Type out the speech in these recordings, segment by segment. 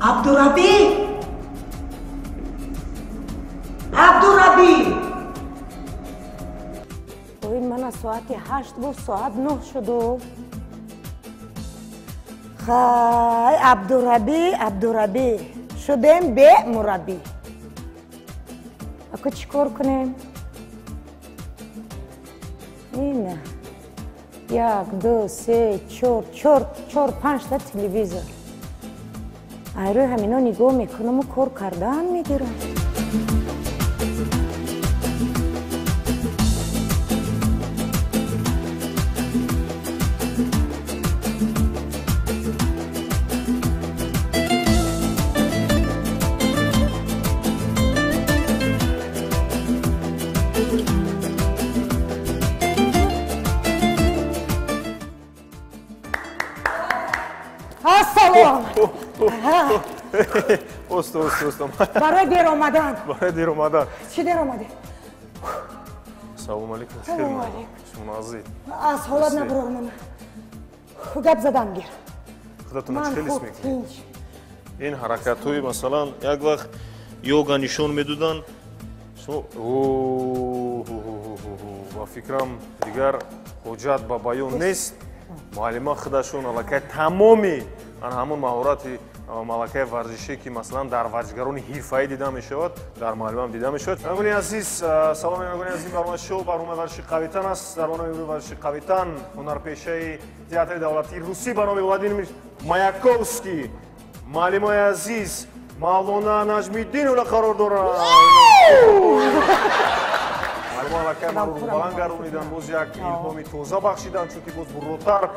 عبدالربی عبدالربی این من ساعت 8 بود ساعت 9 شد خای عبدالربی شدیم به مربی اکو چیکار کنیم؟ اینه 1 2 3 4 5 تا تلویزیون روی همینا نگاه میکنم و کار کردن میگیرم السلام Ostom. برای دیر آمدن برای دیر اومدن. چی دیر آمده؟ سلام علیکم. سلام علیکم. شما عزیز. از حالت نبرار من گپ زدم گیر خودتون خیلی میکنید. این حرکت‌های مثلا یک وقت یوگا نشون میدادن شما با فکرم دیگر حجت با بیان نیست معلمان خودشون الکی تمامی همون مهارتی ملکه ورزشی که مثلا در ورزشگران حرفه‌ای دیده میشود در معلم دیده میشود. نگونی عزیز سلام نگونی عزیز برنامه شو برنامه ورزشی قویتن است. در برنامه ورزشی قویتن هنرپیشه تئاتر دولتی روسی به نام ولادیمیر مایاکوفسکی معلمای عزیز مولانا نجمی‌الدین قرار دارند. معلمان ما رو بلند گردونیدن باز یک الهامی تازه بخشیدن چون که باز براتر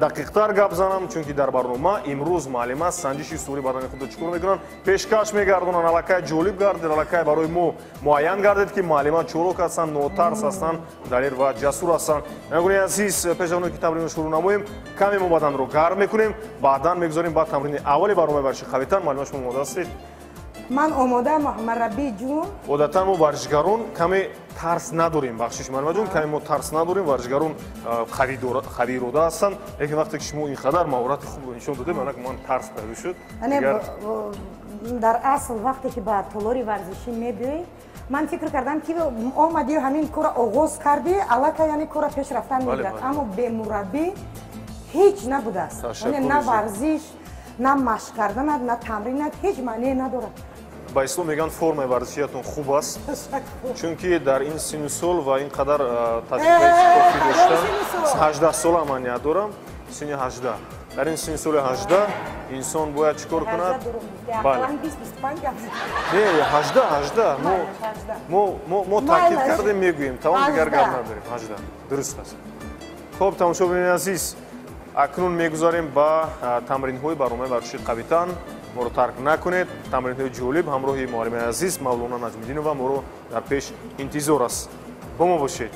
دقیق‌تر گپ زنم چون که در برنامه امروز معلم سنجش سوری بدن خود چیکار میکنن پیشکش میگردونن الکی جالب گردید الکی برای ما معین گردید که معلمان چروک هستن نوترس هستن دلیر و جسور هستن. نگونی عزیز پیش از اون که تمرین شروع نماییم کمی ما بدن رو گرم میکنیم بعداً میگذاریم بعد تمرین اولی برنامه ورزشی قویتن معلم شما آماده هستید؟ من آماده مربی جون عادتا ما ورزشگران کمی ترس نداریم بخشش معلم جون کمی ما ترس نداریم ورزشگران خبیراده هستن لیکن وقتی که شما اینقدر مهارت خوب نشون دادید من ترس پیدا شد. در اصل وقتی که با تالاری ورزشی میبینی من فکر کردم که آمدی همین کار آغاز کردی الکی یعنی کار پیش رفتن میگیرد اما به مربی هیچ نبوده است نه ورزش نه مشق کردن نه تمرین هیچ معنی نداره. با اسلام میگن فرم ورزشیتون خوب است چون که در این سن و سال و اینقدر تجربه کافی داشتم 18 سال من ندارم سن 18 در این سن سال 18 انسان باید چیکار کند؟ بله نه 18 ما تاکید کردیم میگوییم تمام دیگر گپ نداریم 18 درست است. خب تماشا بینید عزیز اکنون میگذاریم با تمرین های برنامه ورزشی قویتن ما رو ترک نکنید تمرین های جالب همراه معلم عزیز مولانا نجمی‌الدین ما رو در پیش انتظار است با ما باشید.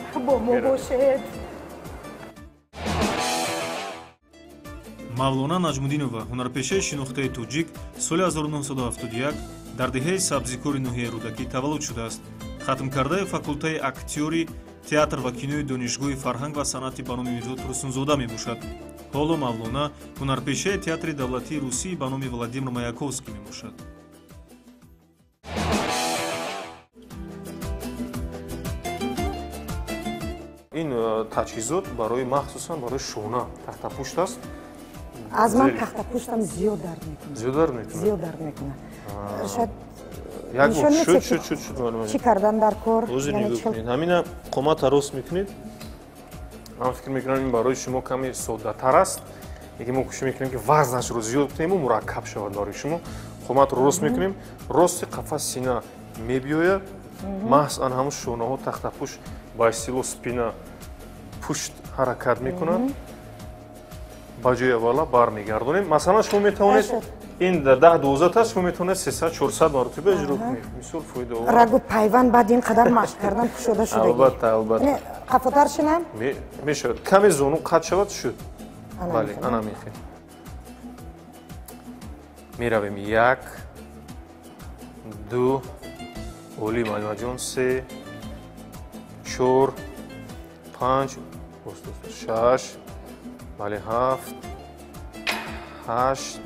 мавлона наҷмуддинова ҳунарпешаи шинохтаи тоҷик соли 1971 дар деҳаи сабзикори ноҳияи рӯдакӣ таваллуд шудааст. хатмкардаи факултаи актёрӣ театр ва кинои донишгоҳи фарҳанг ва санъати ба номи мирзо турсунзода мебошад. ҳоло мавлона ҳунарпешаи театри давлатии русӣ ба номи владимир маяковский мебошад. ин таҷҳизот барои махсусан барои шона тахтапушт аст. از من تخت‌پوشتم زیاد درد میکنه. زیاد درد میکنه. شاید شد چی کردن در کار؟ همین قامت راست میکنید. من فکر میکنم این برای شما کمی ساده تر است. یکی ما کوشش میکنیم که وزنش رو زیاد کنیم و مرکب شود برای شما. قامت رو راست میکنیم. راست قفس سینه میبیاید. محض آن همون شونه ها تخت‌پوش با استیلو سپینه پشت حرکت میکنند. با جای اولا برمیگردونیم. مثلا شما میتونید این 10-12 تا شما میتونید 300-400 مرتبه اجرا کنید. مثال فایده او. رگو پیوند بعد اینقدر مشق کردن شده. البته. خفتر شنم؟ میشود. کمی زانو قطع شود شد. بله، انا میخوام. میرویم 1 2 اولی معلم جان 3 4 5 6 бале 7 8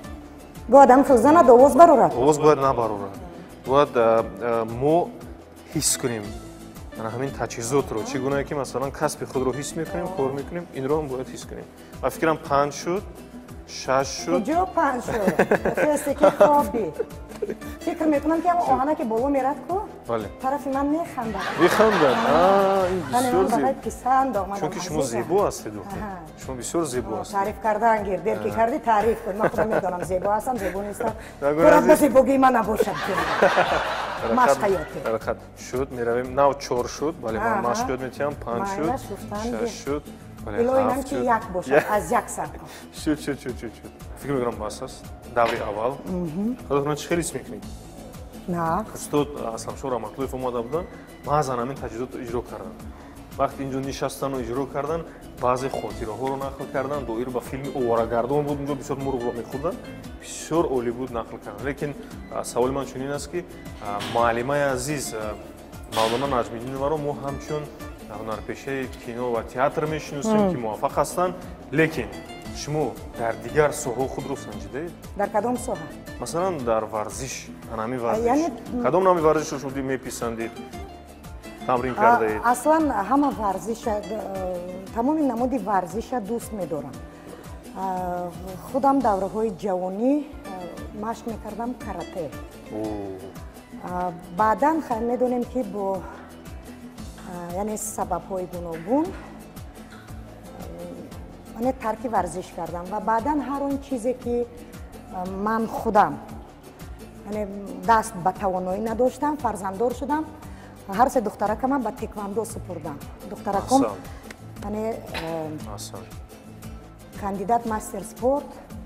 бо одам хӯзанад овоз барорад овоз бояд набарорад бояд мо ҳис кунем ана ҳамин таҷҳизотро чӣ гунае ки масалан касби худро ҳис мекунем кор мекунем инро ҳам бояд ҳис кунем ва фикрам 5 шуд 6 шуд куҷо 5 шуд хесте ки хоби фикр мекунам ки ҳама оҳана ки боло мерад ку бале тарафи ман механдад механдад ин бисёр бисёр писанд омадам чунки шумо зебо ҳастед шумо бисёр зебо ҳастед تعریف کردن گردر که کردی تعریف کن من خودم میدونم زیبا هستم زیبا نیستم برات به زیبایی من نباشد که مشق حیاتی حرکت شد میرویم نو 4 شد بله من مشق یاد میتونم 5 شد 6 شد ایلو اینم که یک باشد از یک سر کن شد فکر میکنم بس است دوری اول خودتون چه خیلی میکنید نه استاد اسلامشور رحمت‌الله اومده بودن بعضا همین تجهیزات اجرا کردن وقتی اینجا نشستن و اجرا کردن بعضی خاطره‌ها رو نقل کردن دویر با فیلم اوارگردان بود اونجا بسیار مرغ می‌خوردن بسیار عالی بود نقل کردن لیکن سوال من چنین است که معلمای عزیز مولانا نجمی‌الدین رو ما همچون هنرپیشه کینو و تئاتر میشناسیم که موفق هستن لیکن شما در دیگر ساحه خود رو سنجیدید در کدام ساحه مثلا در ورزش انمی ورزش کدام نوع ورزش رو شما میپسندید تمرین کرده اید اصلا همه ورزش تمام نمودی ورزش دوست می‌دارم خودم دوره‌های جوانی مشق می‌کردم کاراته بعداً می‌دونیم که با یعنی سبب‌های گوناگون من ترک ورزش کردم و بعداً هر اون چیزی که من خودم یعنی دست به توانایی نداشتم فرزنددار شدم هر سه دخترکم به تکواندو سپردم دخترکم یعنی کاندیدات مستر سپورت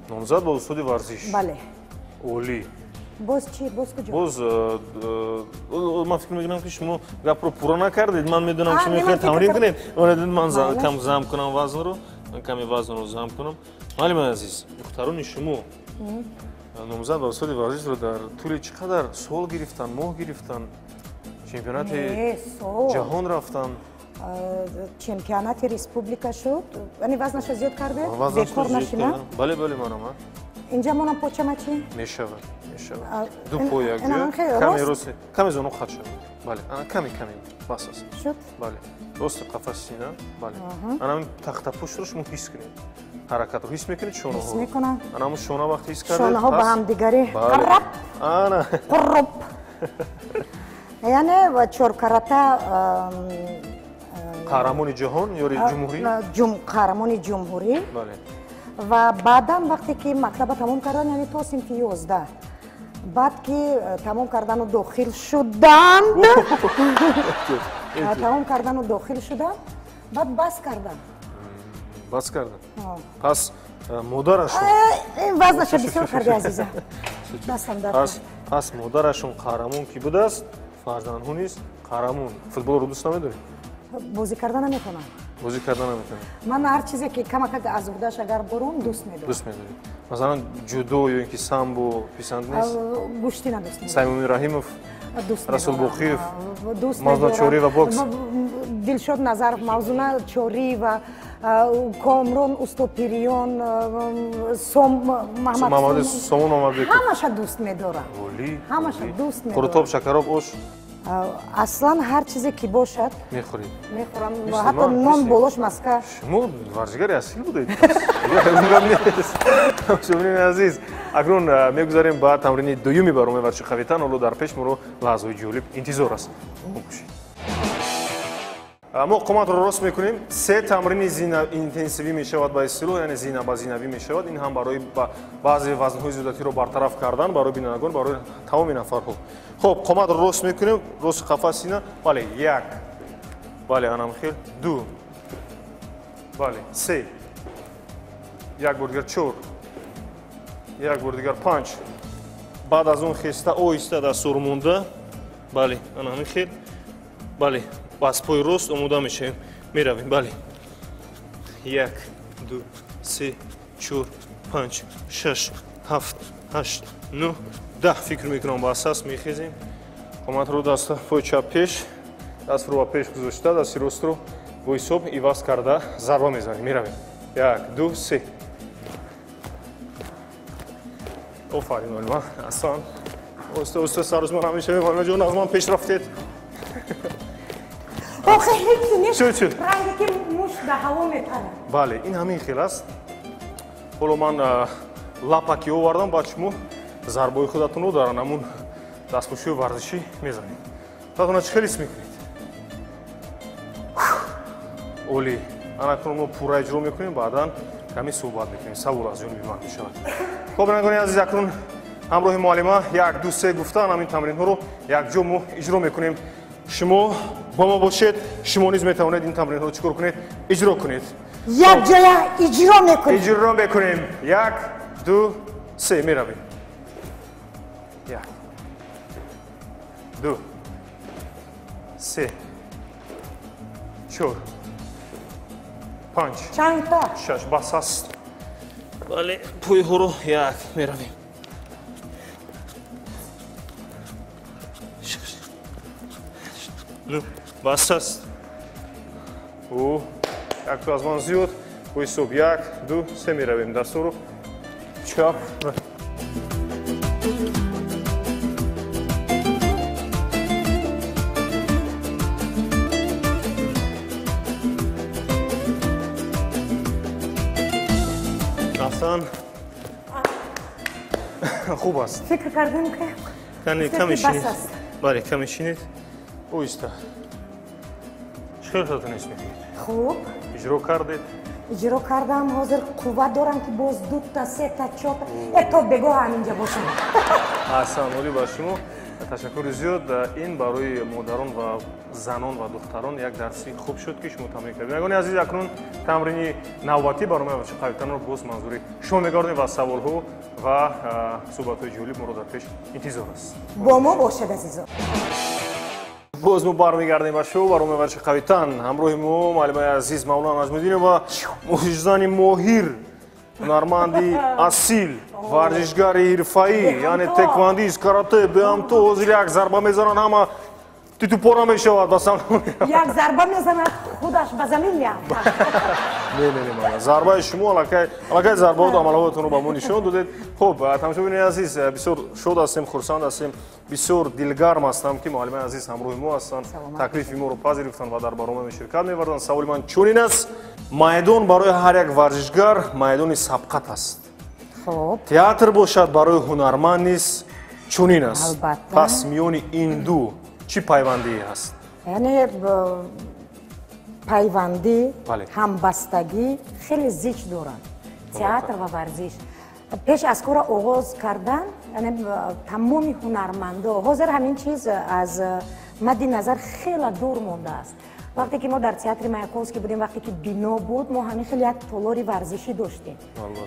نامزد با استاد ورزش بله عالی باز چی باز کجا باز من فکر می‌کنم که شما گپ رو پورا نکردید من میدونم شما میخواید تمرین کنید من کم زم کنم وزن رو من کمی وزن رو زم کنم معلم عزیز دختران شما نامزد با استاد ورزش رو در طول چقدر سال گرفتن ماه گرفتن چمپیونات جهان رفتن چمپیونات ریسپوبلیکا شد یعنی وزنش زیاد کرده بکار نشینه بله منم اینجا منم پوچم چی میشود دو پویا کمی روز کمی زنو خط شد بله انا کمی بس است شد بله راست قفس سینه بله انا تخت پشت روش حس کنید حرکت رو حس میکنید شونه حس میکنم انا شونه وقتی حس کردید شونه ها با هم دیگری قرب انا قرب یعنی و چور کاراته قهرمان جهان یا جمهوری قهرمان جمهوری بله و بعدا وقتی که مکتب تمام کردن یعنی تا صنف 11 بعد که تمام کردن و داخل شدن بعد بس کردن پس مادرشون وزنش بسیار کردی عزیزم دستم درد پس مادرشون قهرمان کی بوده است فرزندها نیز قهرمان فوتبال رو دوست نمی‌داری بازی کردن نمی‌کنم من هر چیزی که کمک از خودش اگر برم دوست می‌دارم مثلا جودو یا اینکه سامبو پسند نیست گوشتی ندوست سیمون رحیموف رسول بوخیف دوست موضوع چوری و بوکس دلشاد نظرов موضوع چوری و کامرون استوپیریون محمد سومون همش دوست می‌دارم همش دوست می‌دارم خورتوب شکراب اوش اصلا هر چیزی که باشد میخورم و حتی نان بولوش مسکه شما ورزشکار اصیل بودید شما عزیز اکنون میگذاریم با تمرین دومی برنامه ورزش قویتن اولو در پیش مرو لحظه‌های جالب انتظار است ما قامت رو راست میکنیم سه تمرین اینتنسیوی میشود با استیلو یعنی زینه با زینوی میشود این هم برای بعضی وزن‌های زیادتی رو برطرف کردن برای بینندگان برای تمام نفرها خب قامت رو راست میکنیم راست قفس سینه بله یک بله انم خیل دو بله سه یک بار دیگر چهار یک بار دیگر پنج بعد از اون خسته آهسته دستور مونده بله انم خیل بله باز پای راست آماده میشیم میرویم بله یک دو سه چهار پنج شش هفت هشت نه ده فکر میکنم با اساس میخیزیم قامت رو دست پای چپ پیش دست رو با پیش گذاشته دستی راست رو با حساب ایواز کرده ضربه میزنیم میرویم як ду се офарин олма асан оста сарузман ҳамеша мемонам ҷон аз ман пеш рафтед охе ҳечи нест чӯ ранге ки муш ба ҳаво метарад бале ин ҳамин хел аст ҳоло ман лапаки овардам ба шумо зарбои худатонро дар намун дастпӯшии варзишӣ мезанед баъд чӣ хел ҳис мекунед оли анакунмо пурра иҷро мекунем баъдан каме суҳбат мекунем савол аз ҷониби ман мешавад хоб бинандагони азиз акнун ҳамроҳи муаллима як ду се гуфтан ҳамин тамринҳоро якҷо мо иҷро мекунем шумо бо мо бошед шумо низ метавонед ин тамринҳоро чӣ кор кунед иҷро кунед якҷоя иҷро мекунем иҷро мекунем як ду се меравем як ду се чор панҷ чандта шаш бас аст бале пӯйҳоро як меравем бас аст якту аз ман зиёд бо ҳисоб як ду се меравем дастҳоро чап асан хуб аст фикр кардем ки каме шинед бале каме шинед оҳиста чӣ хел худатон ҳис мекунед хуб иҷро кардед иҷро кардам ҳозир қувват дорам ки боз дута сета чорта то бегоҳ ҳаминҷа бошам асан оли ба шумо ташаккури зиёд ин барои модарон ва занон ва духтарон як дарси хуб шуд ки шумо тамрин кардед ягони азиз акнун тамрини навбатӣ баромаи бачаи қавитанро боз манзури шумо мегардем ва саволҳо ва суҳбатҳои ҷолиб моро дар пеш интизор аст бо мо бошед азизон боз мо бармегардем ба шоу баромаи бачаи қавитан ҳамроҳи мо муаллимаи азиз мавлона наҷмуддинова муҳиҷзани моҳир ҳунарманди асил варзишгари ҳирфаӣ яъне теквандист карате беамто ҳозир як зарба мезанад ҳама титупора мешавад ба самон як зарба мезанад худаш ба замин меафтад не зарбаи шумо аллакай зарбаҳоду амалҳоятонро ба мо нишон додед хуб тамошобини азиз бисёр шод ҳастем хурсанд ҳастем бисёр дилгарм ҳастам ки муаллимаи азиз ҳамроҳи мо ҳастанд таклифи моро пазирифтанд ва дар барномаи ширкат меварданд саволи ман чунин аст майдон барои ҳар як варзишгар майдони сабқат аст театр бошад барои ҳунарманд низ чунин аст пас миёни ин ду чӣ пайвандие ҳаст яъне пайвандӣ ҳамбастагӣ хеле зич доранд театр ва варзиш пеш аз кора оғоз кардан тамоми ҳунармандо ҳозир ҳамин чиз аз мадди назар хеле дур мондааст вақте ки мо дар театри маяковский будем вақте ки бино буд мо ҳамин хел як толори варзишӣ доштем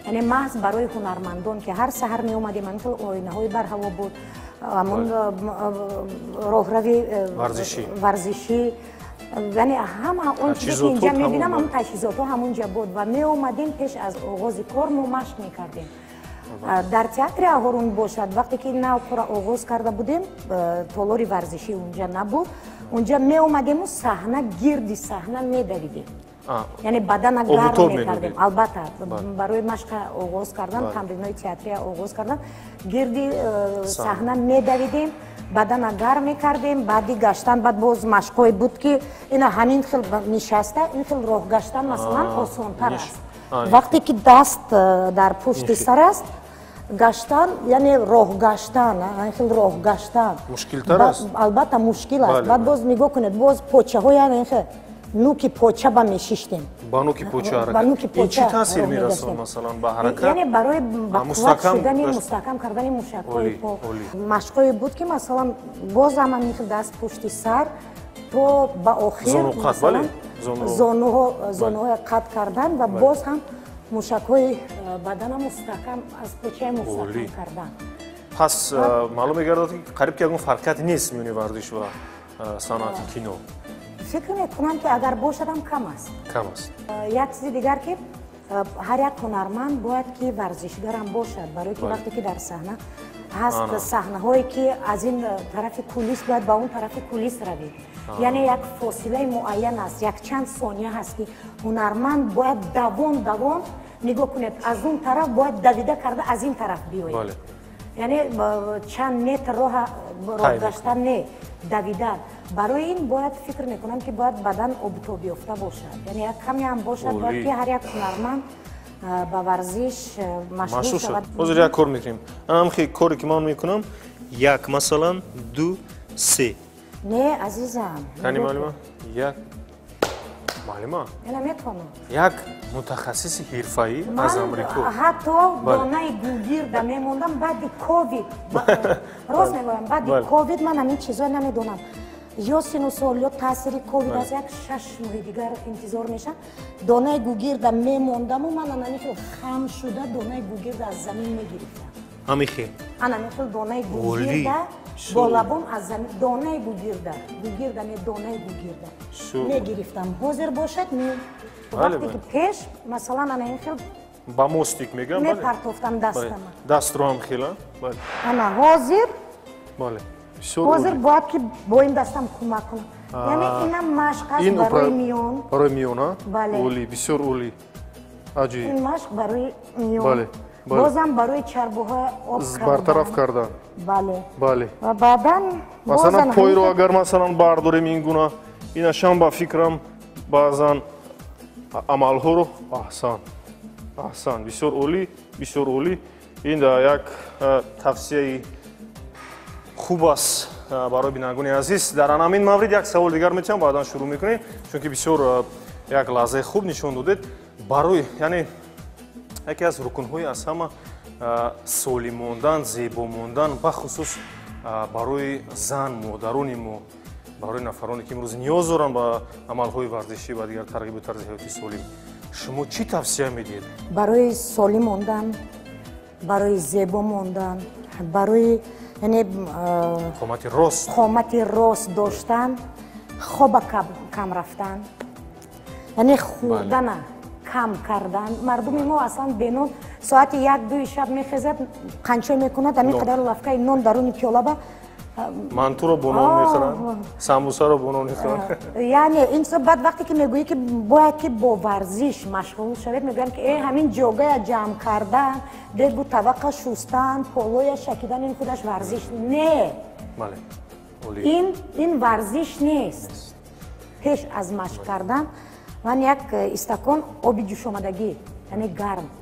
яъне маҳз барои ҳунармандон ки ҳар саҳар меомадем ҳамин хел оинаҳои бар ҳаво буд ҳамон роҳрави варзишӣ яъне ҳама он чизе ки инҷа мебинам ҳамон таҷҳизотҳо ҳамонҷа буд ва меомадем пеш аз оғози кор мо машқ мекардем дар театри аҳорун бошад вақте ки нав кора оғоз карда будем толори варзишӣ унҷа набуд унҷа меомадему саҳна гирди саҳна медавидем яъне бадана гарм мекардем албатта барои машқа оғоз кардан тамринҳои театрия оғоз кардан гирди саҳна медавидем бадана гарм мекардем баъди гаштан баъд боз машқҳое буд ки ина ҳамин хел нишаста ин хел роҳ гаштан масалан осонтар аст вақте ки даст дар пушти сар аст гаштан яъне роҳ гаштан ин хел роҳ гаштан мушкилтар аст албатта мушкил аст баъд боз нигоҳ кунед боз почаҳо яъне ин хел нуки поча ба мешиштем ба нуки поча ин чӣ таъсир мерасонад масалан ба ҳаракат яъне барои бақувват шудани мустаҳкам кардани мушакҳои по машқҳое буд ки масалан боз ҳаман ин хел даст пушти сар то ба охир зонуҳои қат кардан ва боз ҳам мушакҳои бадана мустаҳкам аз почаи мустаҳкам кардан пас маълум мегардад ки қариб ки ягон фарқияте нест миёни варзиш ва санъати кино фикр мекунам ки агар бошадам кам аст як чизи дигар ки ҳар як ҳунарманд бояд ки варзишгарам бошад барое ки вақте ки дар саҳна ҳаст саҳнаҳое ки аз ин тарафи кулис бояд ба он тарафи кулис равед یعنی یک فاصله معین است، یک چند ثانیه هست که هنرمند باید دوام نگاه کنید، از اون طرف باید دویده کرده از این طرف بیاید. یعنی چند متر راه گشتن نه، دویدن. برای این باید فکر میکنم که باید بدن آب بیفته باشد، یعنی یک کمی هم باشد باید که هر یک هنرمند با ورزش مشغول شود. حاضر یک کار میکنیم، هم خیلی کاری که من میکنم یک مثلا 2 3 نه عزیزم. یعنی معلومه یک معلومه یک متخصص حرفه‌ای از امریکا حتی دانه گوگیر میموندم بعد کووید، راست میگویم بعد کووید من همین چیزا نمیدونم، یا سینوسول یا تاثیر کووید از یک 6 ماه دیگر انتظار میشم دانه گوگیر میموندم و من نمیشه خم شده دانه گوگیر از زمین میگرفتم. همیشه انا میخوام دانه گوگیر با لبم از زمین دانه گوگیرده می دانه گوگیرده میگرفتم. حاضر باشد وقتی که پیش مثلا انا این خیلی با موستیک میگم میپرتافتم دستم، دست رو هم خیلی انا حاضر حاضر باید که با این دستم کمک کنم. یعنی اینم مشق است برای میون اولی بسیار اولی عجیب. این مشق برای میون بازم برای چربوها آب برطرف کردن. بله. و بعداً مثلا پای رو اگر مثلا برداریم این گونه اینشان با فکرم بعضن عملها رو احسان بسیار اولی این یک توصیه خوب است برای بینندگان عزیز. در همین مورد یک سوال دیگر میتونم بعدا شروع میکنیم چون که بسیار یک لحظه خوب نشون دادید برای یعنی یکی از رکن‌های از همه سالم موندن، زیبا موندن بخصوص برای زن مادران ما، برای نفرانی که امروز نیاز دارن با عمل‌های ورزشی و دیگر ترغیب طرز حیاتی سالم، شما چی توصیه میدید؟ برای سالم موندن، برای زیبا موندن، برای یعنی قامت راست داشتن، خواب کم رفتن، یعنی خوردن کم کردن. مردم ما اصلا بینون ساعت 1-2 شب میخیزد قنچه میکند همین قدر لفکه نون درون پیاله با منتو رو بنون میخورن، سمبوسه رو بنون میخورن. یعنی این بعد وقتی که میگویی که باید که با ورزش مشغول شوید میگن که همین جوگه جمع کردن دید بود طبقه شستن پولوی شکیدن این خودش ورزش نه. این ورزش نیست. پیش از مشق کردن من یک استکان آب جوش آمدگی یعنی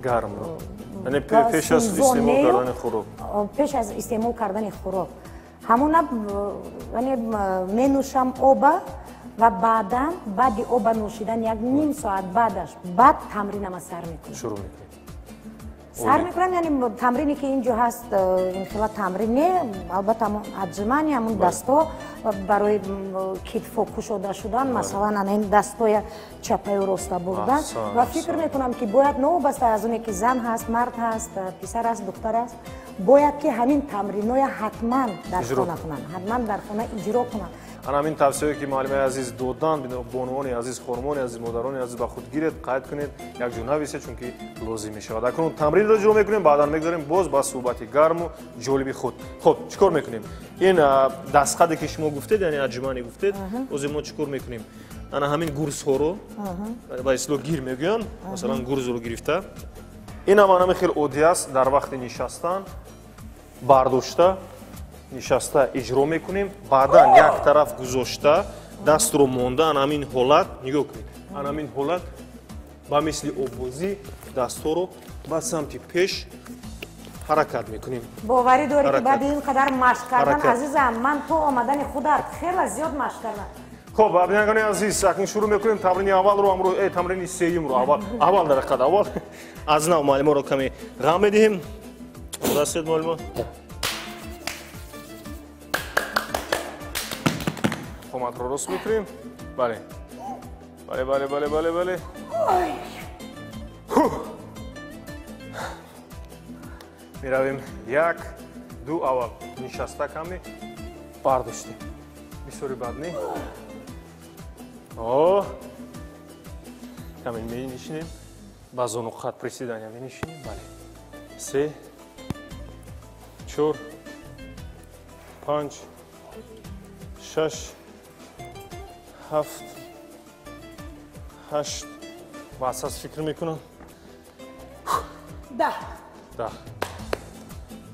گرم یعنی پیش از استعمال کردن خوراک پیش از استعمال کردن خوراک همون یعنی می نوشم آب و بعد آب نوشیدن یک نیم ساعت بعد تمرینم سر میکنم. شروع میکنم سر میکنم یعنی تمرینی که اینجا هست این خیلی تمرینی البته اجمانی همون دستا برای کتف کشوده شدن مثلا این دستای چپه و راسته بردن و فکر میکنم که باید نو بسته از اونی که زن هست مرد هست پسر هست دختر هست باید که همین تمرینای حتما در خانه کنن، حتما در خانه اجرا کنن. همین توصیه که معلم عزیز دادن بانوان عزیز خانمان عزیز مادران عزیز با خود گیرید قید کنید یک جو نویسید چون که لازم می شود. اکنون تمرین رو شروع میکنیم بعدا میگذاریم باز با صحبت گرم و جالب خود. خب چیکار میکنیم؟ این دستخطی که شما گفتید یعنی اجمانی گفتید باز ما چیکار میکنیم؟ انا همین گورس ها رو با اصطلاح گیر میگن مثلا گورز رو گرفته این هم خیلی عادی است در وقت نشستن برداشته نشسته اجرا میکنیم بعدا یک طرف گذاشته دست رو مونده همین حالت نگاه کنید همین حالت با مثل آوازی دست رو به سمت پیش حرکت میکنیم. باوری داری که بعد این قدر مشق کردن عزیزم من تو آمدن خودت خیلی زیاد مشق کردم. خب بینندگان عزیز اکنون شروع میکنیم تمرین اول رو امروز تمرین سوم رو اول در قد اول از نو معلم رو کمی غم بدیم. دستت معلم قامت رو راست میکنیم. بله میرویم یک دو اول نشسته کمی برداشتیم بسیاری بد نی کمی می نشینیم با زانو خط پریسیدن می نشینیم. بله 3 4 5 6 7 8 با اساس فکر میکنم 10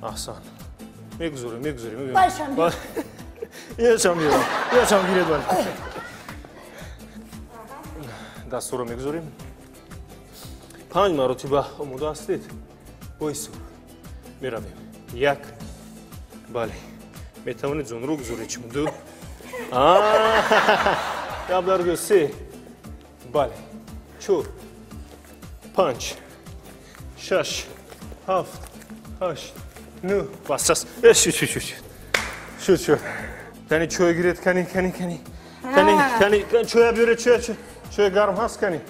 احسن میگذاریم باشم بیا. یهشم گیرید ولی دستور رو میگذاریم 5 مرتبه آماده هستید بایستو میرویم 1 بله میتوانید زون رو گذارید چی مونده گب در بیو 3 بله 4 5 6 7 8 9 بس است شد کنی چوی گیرید کنی چوی بیارید چوی گرم هست کنی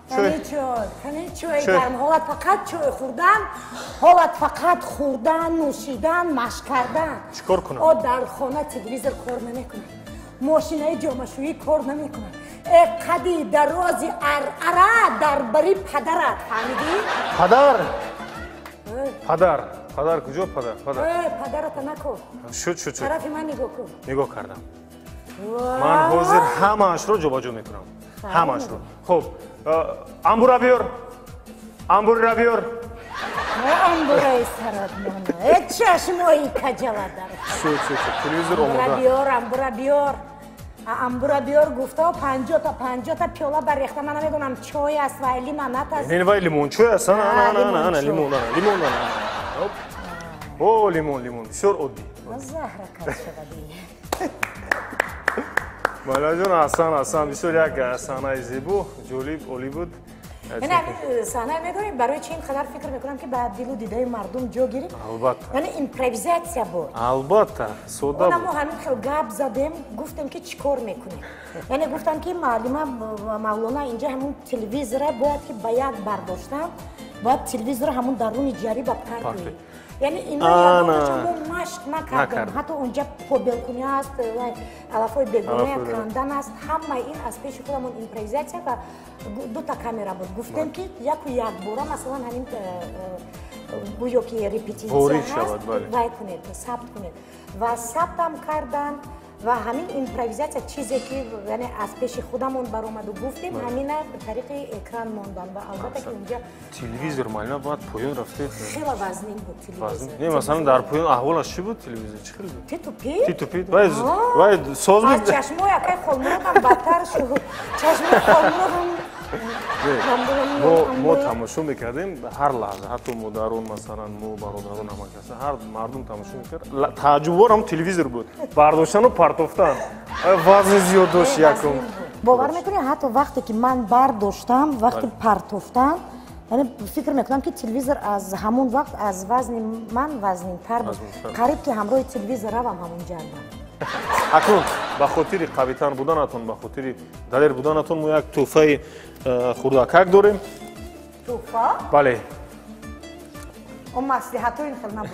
کنی چوی گرم حالت فقط چوی خوردن حالت فقط خوردن نوشیدن مشق کردن چیکار کنم؟ او در خانه تلویزیون کار نمیکنه ماشینای جامشویی کار نمیکنه قدی درازی ارعره در بری پدرت فهمیدی؟ پدر کجا پدرت نکن شد طرف من نگاه کن نگاه کردم من حاضر همه‌اش رو جابجا میکنم همه‌اش رو خب انبور بیار انبور را بیار انبورای سرات مانه چشمایی کجلا داره شد تلویزیون آماده انبورا بیار گفته و 50 تا پیاله بریخته من نمیدونم چای است و لیمون است این وای لیمون چای است نه لیمون او لیمون بسیار عادی زهره کج شدی مالا جون حسن بسیار یک صحنه زیبا جالب عالی بود نه صحنه میدونید برای چی اینقدر فکر میکنم که بعد دل و دیده مردم جا گیرید البته یعنی ایمپروویزاسیا بود البته سودا بود ما همین خیلی گپ زدیم گفتم که چیکار میکنیم یعنی گفتم که معلم مولانا اینجا همون تلویزیون باید که باید برداشتم باید تلویزیون همون درون جری با پرده یعنی اینا یادم مشق نکردم حتی اونجا پوبلکونی هست علفای بگونه کندن است همه این از پیش خودمون ایمپروویزاسیا و 2 تا کامera بود گفتم که یک بار مثلا همین گویا که ریپتیشن هست باید کنید ثبت کنید و ثبتم کردن و همین ایمپروویزاسیا چیزی که یعنی از پیش خودمون برآمد و گفتیم همین به طریق اکران ماندن و البته که اونجا تلویزیون مالینا بعد پایان رفته خیلی وزنین بود تلویزیون نه مثلا در پایان احوالش چی بود تلویزیون چی خیلی بود تیتوپی وای ساز بود از چشمای اکای خلمرو هم بدتر شد چشمای خلمرو ما تماشا میکردیم هر لحظه حتی مادران مثلا مو برادران همه کسا هر مردم تماشا میکرد تعجب هم تلویزیون بود برداشتن و پرتافتن وزن زیاد داشت یکم باور میکنی حتی وقتی که من برداشتم وقتی پرتافتن یعنی فکر میکنم که تلویزیون از همون وقت از وزن من وزن‌تر بود قریب که همراه تلویزیون روم همون جنبم اکنون به خاطر قوی‌تر بودنتون به خاطر دلیر بودنتون ما یک تحفه خوردکک داریم تحفه؟ بله اون مصلحت این خیلی نبود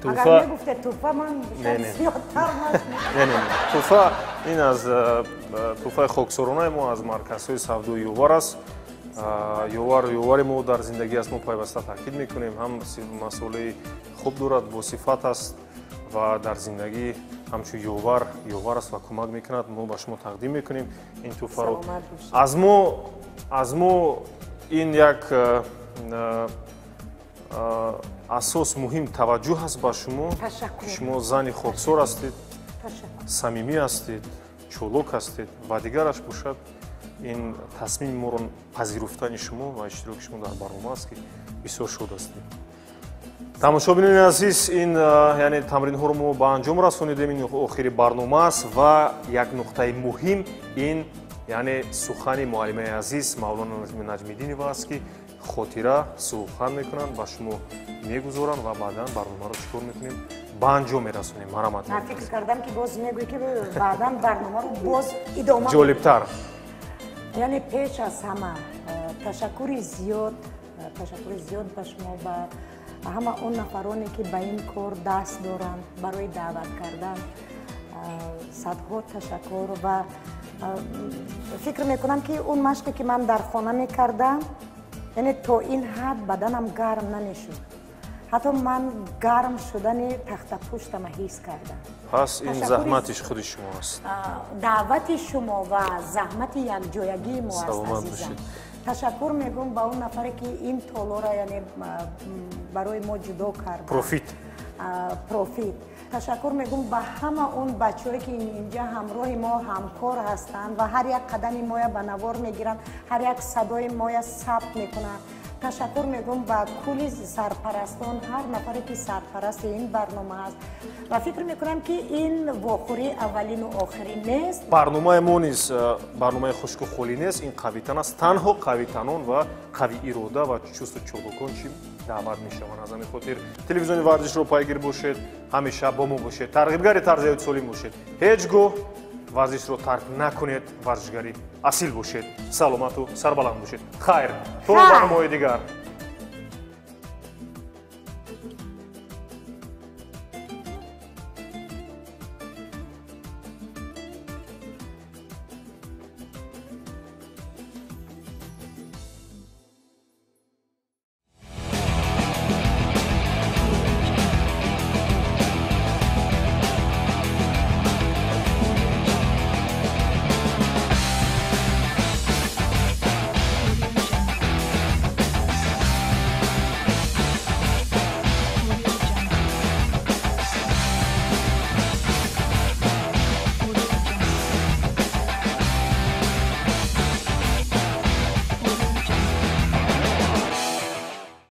که اگر میگفته تحفه من زیادتر نه تحفه این از تحفه خاکسارانه ما از مرکزهای سودای یوور است یوور ما در زندگی است ما پیوسته تاکید میکنیم هم مسئله خوب دارد با صفت است و در زندگی همچون یوور است و کمک میکند ما به شما تقدیم میکنیم این تحفه رو از ما این یک اساس مهم توجه است به شما زنی خاکسار هستید صمیمی هستید چولک هستید و دیگرش باشد این تصمیم ما رو پذیرفتن شما و اشتراک شما در برنامه است که بسیار شاد هستیم тамошобинини азиз ин яъне тамринҳоро мо ба анҷом расонидем ин охири барнома аст ва як нуқтаи муҳим ин яъне сухани муаллимаи азиз мавлоно наҷмиддинова аст ки хотира сухан мекунанд ба шумо мегузоранд ва баъдан барномаро чикор мекунем ба анҷом мерасонем марамат ман фикр кардам ки боз мегӯй ки баъдан барномаро боз идома ҷолибтар яъне пеш аз ҳама ташаккури зиёд ба шумо ба ҳама он нафароне ки ба ин кор даст доранд барои даъват кардан садҳо ташаккур ва фикр мекунам ки он машқе ки ман дар хона мекардам яъне то ин ҳад баданам гарм намешуд ҳатто ман гарм шудани тахтапуштама ҳис кардам. пас ин заҳматиш худи шумо аст. даъвати шумо ва заҳмати якҷоягии мо аст Саломат азизам. бошед. ташаккур мегӯям ба он нафаре ки ин толора яъне барои мо ҷудо карда профит. ташаккур мегӯям ба ҳама он бачаҳое ки инҷа ҳамроҳи мо ҳамкор ҳастанд ва ҳар як қадами моя ба навор мегиранд, ҳар як садои моя сабт мекунанд. ташаккур мегӯям ба кулли сарпарастон, ҳар нафаре ки сарпарасти ин барнома аст ва фикр мекунам ки ин вохӯрии аввалину охирин нест. барномаи мо низ барномаи хушку холӣ нест, ин қавитан аст. танҳо қавитанон ва қавиирода ва чусту чобукон чӣ даъват мешаванд. аз ҳамин хотир телевизиони варзишро пайгир бошед, ҳамеша бо мо бошед, тарғибгари тарзи ҳаёти солим бошед, ҳеҷ гоҳ варзишро тарк накунед, варзишгари асил бошед, саломату сарбаланд бошед. хайр, то барномаҳои дигар.